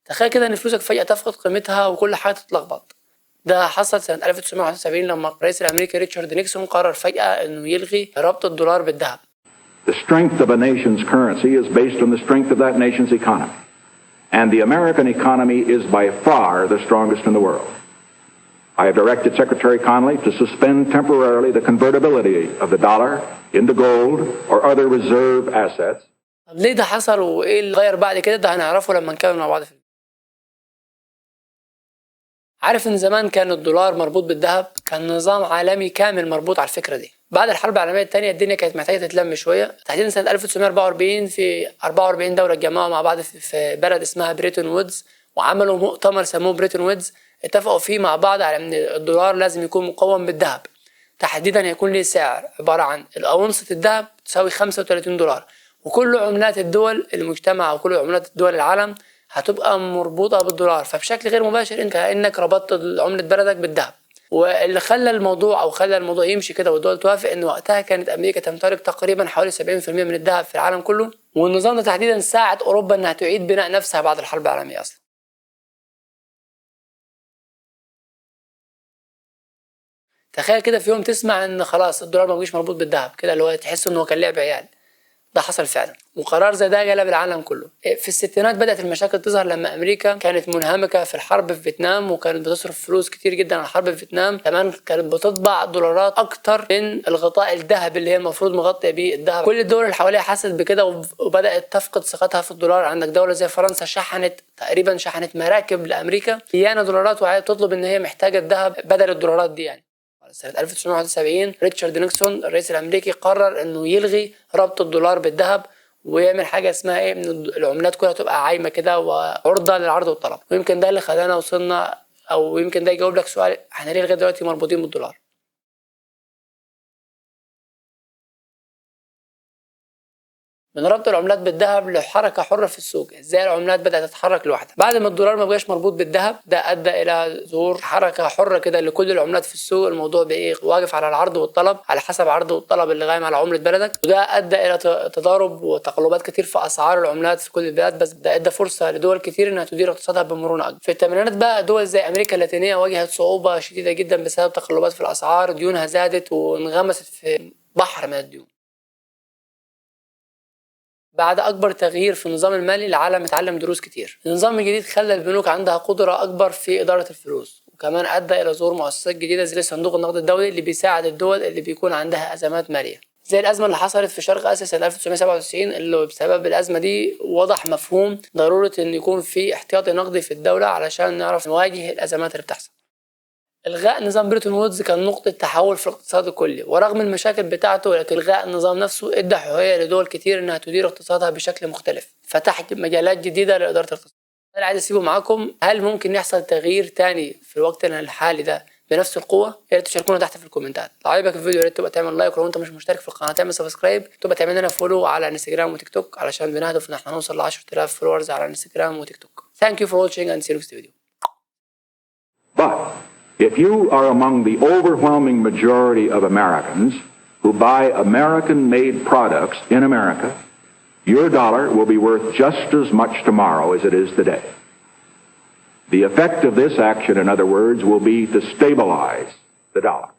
تخيل كده ان فلوسك فجأة تفقد قيمتها وكل حاجة تتلخبط. ده حصل سنة 1971 لما الرئيس الأمريكي ريتشارد نيكسون قرر فجأة إنه يلغي ربط الدولار بالذهب. The strength of a nation's currency is based on the strength of that nation's economy. And the American economy is by far the strongest in the world. I have directed Secretary Connally to suspend temporarily the convertibility of the dollar into gold or other reserve assets. طب ليه ده حصل وإيه اللي غير بعد كده؟ ده هنعرفه لما نكمل مع بعض في عارف ان زمان كان الدولار مربوط بالذهب، كان نظام عالمي كامل مربوط على الفكره دي. بعد الحرب العالميه الثانيه الدنيا كانت محتاجه تتلم شويه، تحديدا سنه 1944 في 44 دوله اتجمعوا مع بعض في بلد اسمها بريتون وودز، وعملوا مؤتمر سموه بريتون وودز. اتفقوا فيه مع بعض على ان الدولار لازم يكون مقوم بالذهب، تحديدا هيكون ليه سعر عباره عن الاونصه الذهب تساوي 35 دولار، وكل عملات الدول المجتمع وكل عملات الدول العالم هتبقى مربوطة بالدولار. فبشكل غير مباشر انت كأنك ربطت عملة بلدك بالذهب. واللي خلى الموضوع يمشي كده والدول توافق ان وقتها كانت امريكا تمتلك تقريبا حوالي 70% من الذهب في العالم كله، والنظام ده تحديدا ساعد اوروبا انها تعيد بناء نفسها بعد الحرب العالمية اصلا. تخيل كده في يوم تسمع ان خلاص الدولار ما بقيش مربوط بالذهب، كده اللي هو تحس انه كان لعب عيال. ده حصل فعلا، وقرار زي ده قلب العالم كله. في الستينات بدأت المشاكل تظهر لما أمريكا كانت منهمكة في الحرب في فيتنام، وكانت بتصرف فلوس كتير جدا على الحرب في فيتنام. كمان كانت بتطبع دولارات أكتر من الغطاء الذهب اللي هي المفروض مغطية بيه الذهب. كل الدول اللي حواليها حست بكده وبدأت تفقد ثقتها في الدولار. عندك دولة زي فرنسا شحنت مراكب لأمريكا مليانة دولارات، وعايزة تطلب إن هي محتاجة الذهب بدل الدولارات دي يعني. سنة 1971 ريتشارد نيكسون الرئيس الأمريكي قرر إنه يلغي ربط الدولار بالذهب ويعمل حاجة اسمها إن العملات كلها تبقى عايمة كده وعرضة للعرض والطلب. ويمكن ده اللي خلانا وصلنا، أو يمكن ده يجاوب لك سؤال إحنا ليه لغاية دلوقتي مربوطين بالدولار. من ربط العملات بالذهب لحركة حرة في السوق. ازاي العملات بدأت تتحرك لوحدها بعد ما الدولار ما بقاش مربوط بالذهب؟ ده ادى الى ظهور حركة حرة كده لكل العملات في السوق. الموضوع بقى واقف على العرض والطلب، على حسب عرض والطلب اللي قايم على عملة بلدك، وده ادى الى تضارب وتقلبات كتير في اسعار العملات في كل البلاد. بس ده ادى فرصة لدول كتير انها تدير اقتصادها بمرونة اكبر. في الثمانينات بقى دول زي امريكا اللاتينية واجهت صعوبة شديدة جدا بسبب تقلبات في الاسعار، ديونها زادت وانغمست في بحر من الديون. بعد أكبر تغيير في النظام المالي العالم اتعلم دروس كتير. النظام الجديد خلى البنوك عندها قدرة أكبر في إدارة الفلوس، وكمان أدى إلى ظهور مؤسسات جديدة زي صندوق النقد الدولي اللي بيساعد الدول اللي بيكون عندها أزمات مالية، زي الأزمة اللي حصلت في شرق آسيا سنة 1997 اللي بسبب الأزمة دي وضح مفهوم ضرورة إن يكون في احتياطي نقدي في الدولة علشان نعرف نواجه الأزمات اللي بتحصل. إلغاء نظام بريتون وودز كان نقطة تحول في الاقتصاد الكلي، ورغم المشاكل بتاعته لكن إلغاء النظام نفسه إدى حرية لدول كتير إنها تدير اقتصادها بشكل مختلف، فتح مجالات جديدة لإدارة الاقتصاد. أنا عايز أسيبه معاكم، هل ممكن يحصل تغيير تاني في وقتنا الحالي ده بنفس القوة؟ يا ريت تشاركونا تحت في الكومنتات. لو عجبك الفيديو يا ريت تبقى تعمل لايك، ولو أنت مش مشترك في القناة تعمل سبسكرايب، تبقى تعمل لنا فولو على انستجرام وتيك توك علشان بنهدف إن احنا نوصل ل 10,000 فولورز على انستجرام وتيك توك. Thank you for watching and see you next video. If you are among the overwhelming majority of Americans who buy American-made products in America, your dollar will be worth just as much tomorrow as it is today. The effect of this action, in other words, will be to stabilize the dollar.